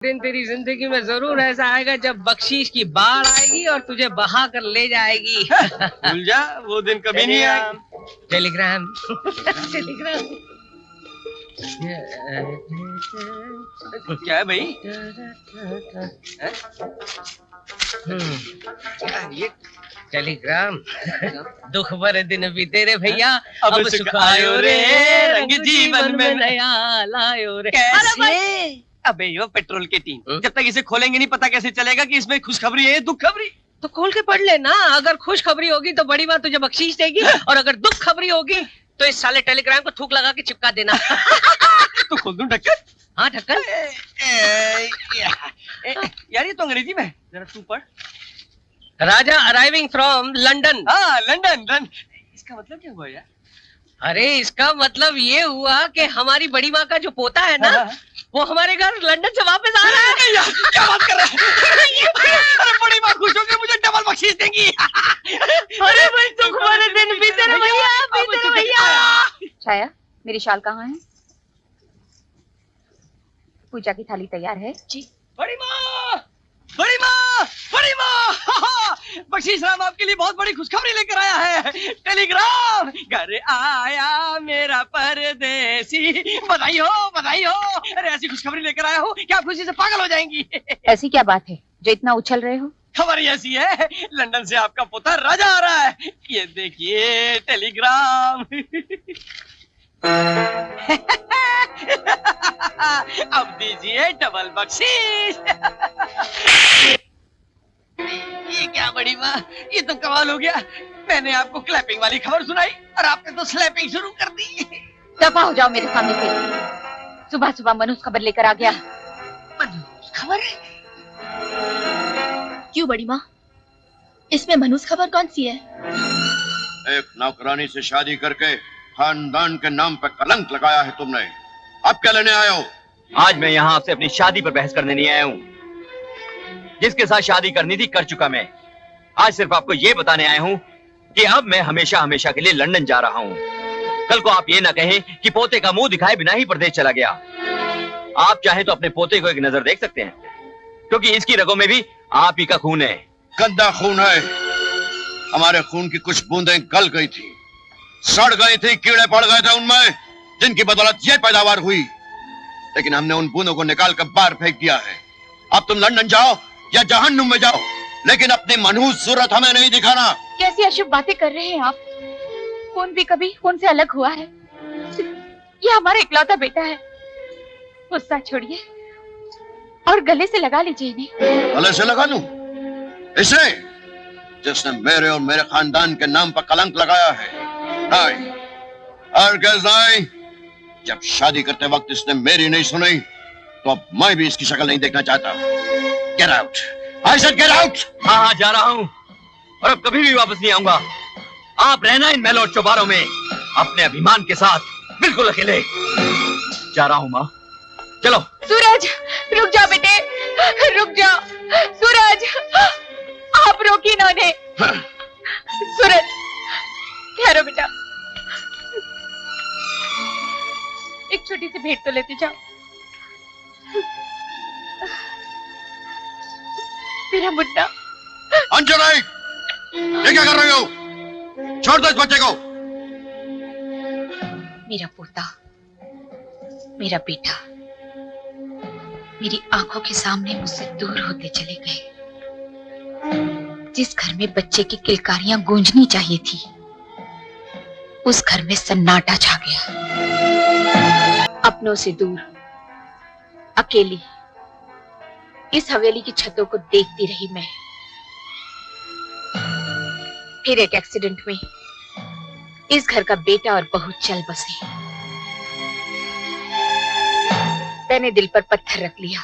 दिन तेरी जिंदगी में जरूर ऐसा आएगा जब बख्शीश की बाढ़ आएगी और तुझे बहा कर ले जाएगी। भूल जा, वो दिन कभी नहीं आएगा। टेलीग्राम टेलीग्राम क्या है भाई? ये टेलीग्राम। दुख भरे दिन बीते रे भैया, अब सुख आयो रे, रंग जीवन में नया लायो रे। कैसे? अबे यो पेट्रोल की टीम, जब तक इसे खोलेंगे नहीं पता कैसे चलेगा कि इसमें खुशखबरी है दुख खबरी। तो खोल के पढ़ लेना। अगर खुश खबरी होगी तो बड़ी बात तुझे बख्शीश देगी, और अगर दुख खबरी होगी तो इस साले टेलीग्राम को थूक लगा के चिपका देना। तो खोल दूं ढक्कन? हाँ ढक्कन। यार ये तो अंग्रेजी में है, जरा तू पढ़। राजा अराइविंग फ्रॉम लंदन। हाँ लंदन। इसका मतलब क्या हुआ यार? अरे इसका मतलब ये हुआ कि हमारी बड़ी माँ का जो पोता है ना, वो हमारे घर लंदन से वापस आ रहा है। यार, क्या बात कर रहा है? अरे बड़ी माँ खुश होकर मुझे डबल बख्शीश देंगी। अरे भाई दुख भरे दिन बीते रे भैया, बीते रे भैया। छाया, मेरी शाल कहाँ है? पूजा की थाली तैयार है? जी। बड़ी माँ बख्शीश राम आपके लिए बहुत बड़ी खुशखबरी लेकर आया है। टेलीग्राम, घर आया मेरा परदेसी। बधाई हो। अरे ऐसी खुशखबरी लेकर आया हूँ कि आप खुशी से पागल हो जाएंगी। ऐसी क्या बात है जो इतना उछल रहे हो? खबर ऐसी है, लंदन से आपका पोता राजा आ रहा है। ये देखिए टेलीग्राम। अब दीजिए डबल बख्शीश। ये क्या बड़ी माँ, ये तो कमाल हो गया। मैंने आपको क्लैपिंग वाली खबर सुनाई और आपने तो स्लैपिंग शुरू कर दी। दफा हो जाओ मेरे सामने से। सुबह सुबह मनोज खबर लेकर आ गया। मनोज खबर? क्यों बड़ी माँ, इसमें मनोज खबर कौन सी है? एक नौकरानी से शादी करके खानदान के नाम पर कलंक लगाया है तुमने। अब क्या लेने आए हो? आज मैं यहाँ आपसे अपनी शादी पर बहस करने नहीं आया हूँ। जिसके साथ शादी करनी थी कर चुका मैं। आज सिर्फ आपको ये बताने आया हूँ कि अब मैं हमेशा हमेशा के लिए लंदन जा रहा हूँ। कल को आप ये ना कहें कि पोते का मुंह दिखाए बिना ही परदेश चला गया। आप चाहें तो अपने पोते को एक नजर देख सकते हैं, क्योंकि इसकी रगों में भी आप ही का खून है। गंदा खून है। हमारे खून की कुछ बूंदें गल गई थी, सड़ गई थी, कीड़े पड़ गए थे उनमें, जिनकी बदौलत ये पैदावार हुई। लेकिन हमने उन बूंदों को निकाल कर बाहर फेंक दिया है। अब तुम लंदन जाओ या जहन्नुम में जाओ, लेकिन अपनी मनहूस सूरत हमें नहीं दिखाना। कैसी अशुभ बातें कर रहे हैं आप? खून भी कभी खून से अलग हुआ है? ये हमारा इकलौता बेटा है। गुस्सा छोड़िए और गले से लगा लीजिए इन्हें। गले से लगा लूं? इसे जिसने मेरे और मेरे खानदान के नाम पर कलंक लगाया है? नहीं, हरगिज़ नहीं। जब शादी करते वक्त इसने मेरी नहीं सुनी, तो अब मैं भी इसकी शक्ल नहीं देखना चाहता। Get out! I said get out! हाँ जा रहा हूँ, और अब कभी भी वापस नहीं आऊंगा। आप रहना इन महलों और चौबारों में अपने अभिमान के साथ, बिल्कुल अकेले। जा रहा हूँ माँ, चलो। सूरज, रुक जाओ बेटे, रुक जाओ। सूरज, आप रोकिए ना उन्हें। सूरज, ठहरो बेटा, एक छोटी सी भेंट तो लेते जाओ। मेरा मुन्ना। अंजलि, ये क्या कर रही हो? छोड़ दो इस बच्चे को। मेरा पोता, मेरा बेटा मेरी आंखों के सामने मुझसे दूर होते चले गए। जिस घर में बच्चे की किलकारियां गूंजनी चाहिए थी, उस घर में सन्नाटा छा गया। अपनों से दूर, अकेली इस हवेली की छतों को देखती रही मैं। फिर एक एक्सीडेंट में इस घर का बेटा और बहू चल बसे। मैंने दिल पर पत्थर रख लिया।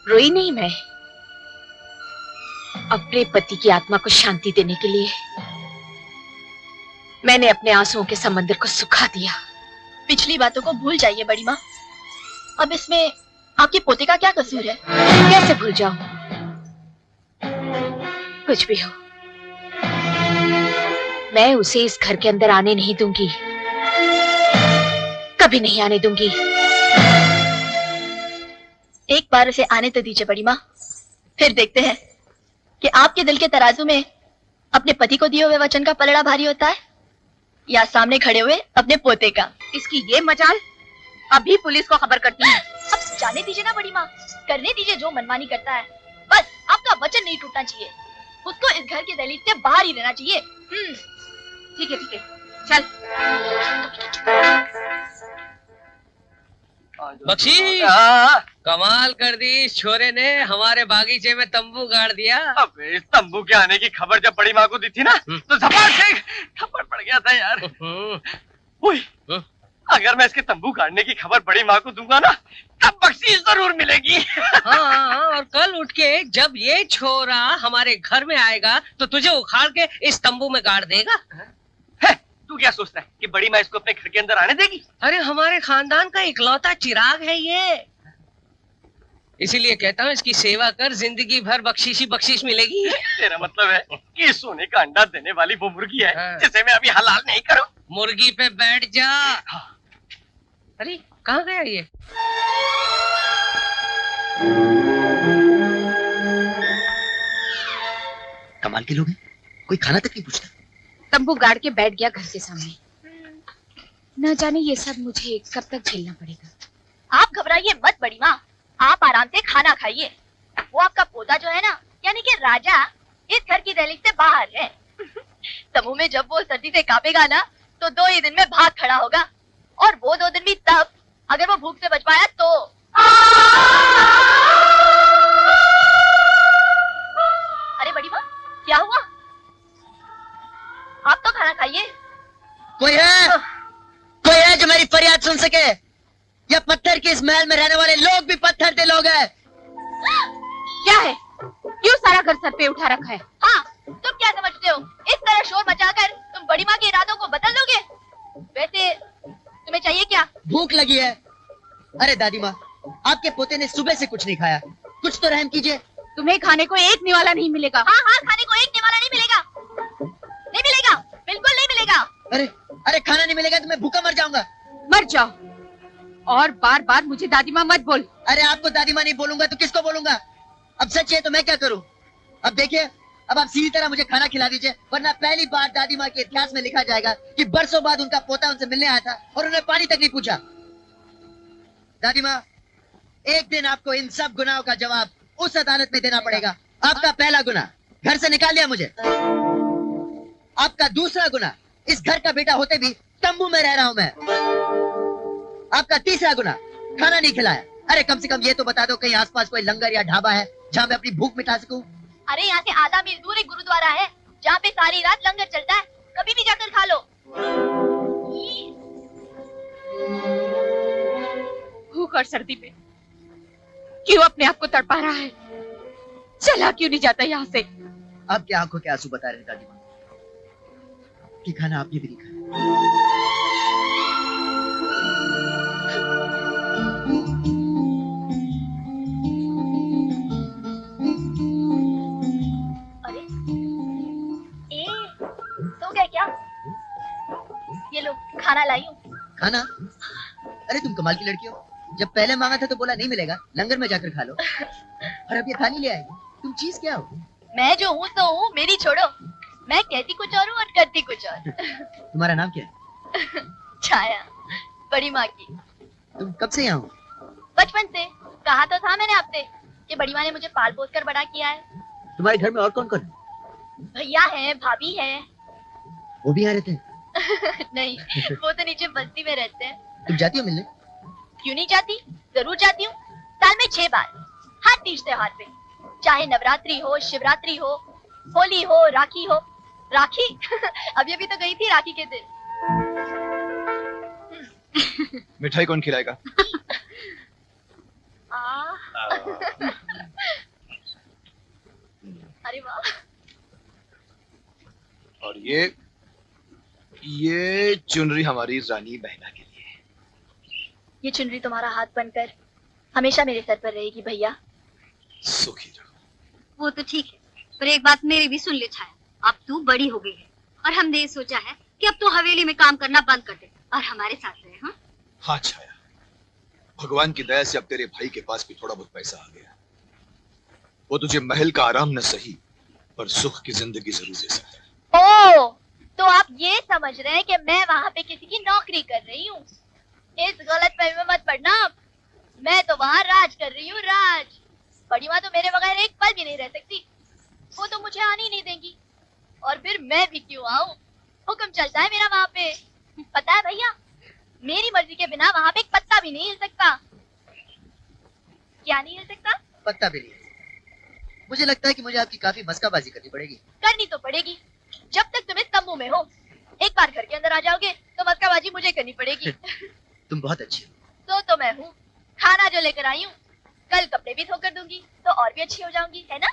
रोई नहीं मैं। अपने पति की आत्मा को शांति देने के लिए मैंने अपने आंसुओं के समंदर को सुखा दिया। पिछली बातों को भूल जाइए बड़ी माँ। अब इसमें आपके पोते का क्या कसूर है? कैसे भूल जाऊं? कुछ भी हो, मैं उसे इस घर के अंदर आने नहीं दूंगी, कभी नहीं आने दूंगी। एक बार उसे आने तो दीजिए बड़ी माँ, फिर देखते हैं कि आपके दिल के तराजू में अपने पति को दिए हुए वचन का पलड़ा भारी होता है या सामने खड़े हुए अपने पोते का। इसकी ये मजाल, अभी पुलिस को खबर करती है। अब जाने दीजिए ना बड़ी माँ, करने दीजिए जो मनमानी करता है। बस आपका वचन नहीं टूटना चाहिए, उसको इस घर के दहलीज से बाहर ही रहना चाहिए। ठीक है चल। बख्शी, कमाल कर दी इस छोरे ने, हमारे बागीचे में तंबू गाड़ दिया। अब इस तंबू के आने की खबर जब बड़ी माँ को दी थी ना, तो झपाट से थप्पड़ पड़ गया था यार। ओए, अगर मैं इसके तंबू गाड़ने की खबर बड़ी माँ को दूंगा ना, तब बख्शीश जरूर मिलेगी। हाँ, और कल उठ के जब ये छोरा हमारे घर में आएगा तो तुझे उखाड़ के इस तंबू में गाड़ देगा। तू क्या सोचता है कि बड़ी माँ इसको अपने घर के अंदर आने देगी? अरे हमारे खानदान का इकलौता चिराग है ये, इसीलिए कहता हूँ इसकी सेवा कर, जिंदगी भर बख्शीश बख्शीश मिलेगी। तेरा मतलब है कि सोने का अंडा देने वाली वो मुर्गी है हाँ। जिसे मैं अभी हलाल नहीं करूँ? मुर्गी पे बैठ जा। अरे कहाँ गया ये? कमाल के लोग हैं, कोई खाना तक नहीं पूछता। तंबू गाड़ के बैठ गया घर के सामने। न जाने ये सब मुझे कब तक झेलना पड़ेगा। आप घबराइए मत बड़ी माँ, आप आराम से खाना खाइए। वो आपका पोता जो है ना, यानी कि राजा, इस घर की दहलीज से बाहर है। तंबू में जब वो सर्दी से कांपेगा ना, तो 2 ही दिन में भाग खड़ा होगा, और वो 2 दिन भी तब अगर वो भूख से बच पाया तो। अरे बड़ी माँ, क्या हुआ? आप तो खाना खाइए। कोई है जो मेरी फरियाद सुन सके? या पत्थर के इस महल में रहने वाले लोग भी पत्थर के लोग हैं? क्या है? क्यों सारा घर सर पे उठा रखा है? हाँ, तुम क्या समझते हो? इस तरह शोर मचाकर तुम बड़ी माँ के इरादों को बदल दोगे? वैसे तुम्हें चाहिए क्या? भूख लगी है। अरे दादी माँ, आपके पोते ने सुबह से कुछ नहीं खाया, कुछ तो रहम कीजिए। तुम्हें खाने को एक निवाला नहीं मिलेगा। हाँ, खाने को एक निवाला नहीं मिलेगा। नहीं मिलेगा, बिल्कुल नहीं मिलेगा। अरे खाना नहीं मिलेगा तो मैं भूखा मर जाऊंगा। मर जाओ, और बार बार मुझे दादी माँ मत बोल। अरे आपको दादी माँ नहीं बोलूंगा तो किसको बोलूंगा? अब सच है तो मैं क्या करूं? अब देखिए, अब आप सीधी तरह मुझे खाना खिला दीजिए, वरना पहली बार दादी माँ के इतिहास में लिखा जाएगा कि बरसों बाद उनका पोता उनसे मिलने आया था और उन्हें पानी तक नहीं पूछा। दादी माँ, एक दिन आपको इन सब गुनाहों का जवाब उस अदालत में देना पड़ेगा। आपका पहला गुनाह, घर से निकाल दिया मुझे। आपका दूसरा गुनाह, इस घर का बेटा होते भी तंबू में रह रहा हूं मैं। आपका तीसरा गुनाह, खाना नहीं खिलाया। अरे कम से कम ये तो बता दो कहीं आसपास कोई लंगर या ढाबा है जहाँ मैं अपनी भूख मिटा सकूं। अरे यहाँ से आधा मील दूर एक गुरुद्वारा है जहाँ पे सारी रात लंगर चलता है, कभी भी जाकर खा लो। भूख और सर्दी में क्यों अपने आप को तड़पा रहा है? चला क्यों नहीं जाता यहाँ से? आपकी आंखों के आंसू बता रहे दादी माँ कि खाना आपने भी नहीं खाया। अरे सो गए क्या? ये लो खाना लाई हूँ। खाना? अरे तुम कमाल की लड़की हो, जब पहले मांगा था तो बोला नहीं मिलेगा, लंगर में जाकर खा लो, और अब ये खाने ले आएगी। तुम चीज क्या हो? मैं जो हूँ तो हूँ, मेरी छोड़ो। मैं कहती कुछ और हूँ और करती कुछ और। तुम्हारा नाम क्या है? छाया, बड़ी माँ की। तुम कब से यहाँ हो? बचपन से। कहा तो था मैंने आपसे कि बड़ी माँ ने मुझे पाल पोस कर बड़ा किया है। तुम्हारे घर में और कौन कौन है? भैया है, भाभी है। वो भी यहाँ रहते हैं? नहीं, वो तो नीचे बस्ती में रहते हैं। तुम जाती हो मिलने? क्यों नहीं जाती, जरूर जाती हूँ। साल में 6 बार, हर तीज त्योहार पे, चाहे नवरात्रि हो, शिवरात्रि हो, होली हो, राखी हो। राखी अभी तो गई थी राखी के दिन। मिठाई कौन खिलाएगा? अरे वाह। और ये चुनरी हमारी रानी बहना के लिए। ये चुनरी तुम्हारा हाथ बनकर हमेशा मेरे सर पर रहेगी भैया। सुखी रहो। वो तो ठीक है, पर एक बात मेरी भी सुन ले छाया। अब तू बड़ी हो गई है और हमने ये सोचा है कि अब तू हवेली में काम करना बंद कर दे और हमारे साथ रहे। हाँ हाँ छाया, भगवान की दया से अब तेरे भाई के पास भी थोड़ा बहुत पैसा आ गया। वो तुझे महल का आराम न सही पर सुख की जिंदगी जरूर दे सकता है। ओ, तो आप ये समझ रहे हैं कि मैं वहाँ पे किसी की नौकरी कर रही हूँ? इस गलत फहमी में मत पड़ना। मैं तो वहाँ राज कर रही हूँ, राज। बड़ी माँ तो मेरे बगैर एक पल भी नहीं रह सकती। वो तो मुझे आने ही नहीं देंगी। और फिर मैं भी क्यों आऊँ? हुक्म चलता है मेरा वहाँ पे। पता है भैया, मेरी मर्जी के बिना वहाँ पे एक पत्ता भी नहीं हिल सकता। क्या नहीं हिल सकता? पत्ता भी नहीं। मुझे लगता है कि मुझे आपकी काफी मस्काबाजी करनी पड़ेगी। करनी तो पड़ेगी। जब तक तुम इस तंबू में हो, एक बार घर के अंदर आ जाओगे तो मस्काबाजी मुझे करनी पड़ेगी। तुम बहुत अच्छी हो। तो मैं हूँ। खाना जो लेकर आई हूँ, कल कपड़े भी धो कर दूंगी तो और भी अच्छी हो जाऊंगी, है ना?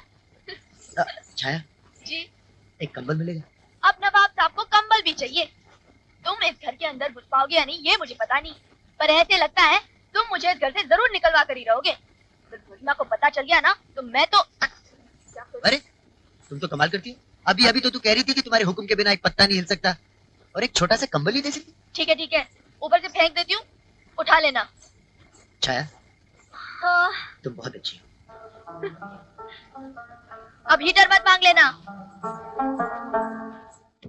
छाया जी। एक कंबल मिलेगा? अब नवाब साहब को कंबल भी चाहिए। तुम इस घर के अंदर घुस पाओगे या नहीं ये मुझे पता नहीं, पर ऐसे लगता है तुम मुझे इस घर से जरूर निकलवा कर ही रहोगे। अगर दुनिया को पता चल गया ना तो मैं तो अरे तुम तो कमाल करती हो। अभी अभी तो तू कह रही थी कि तुम्हारे हुक्म के बिना एक पत्ता नहीं हिल सकता और एक छोटा सा कंबल ही दे सकती। ठीक है, ऊपर से फेंक देती हूँ, उठा लेना। छाया हाँ। तुम बहुत अच्छी हो। अब हीटर मत मांग लेना।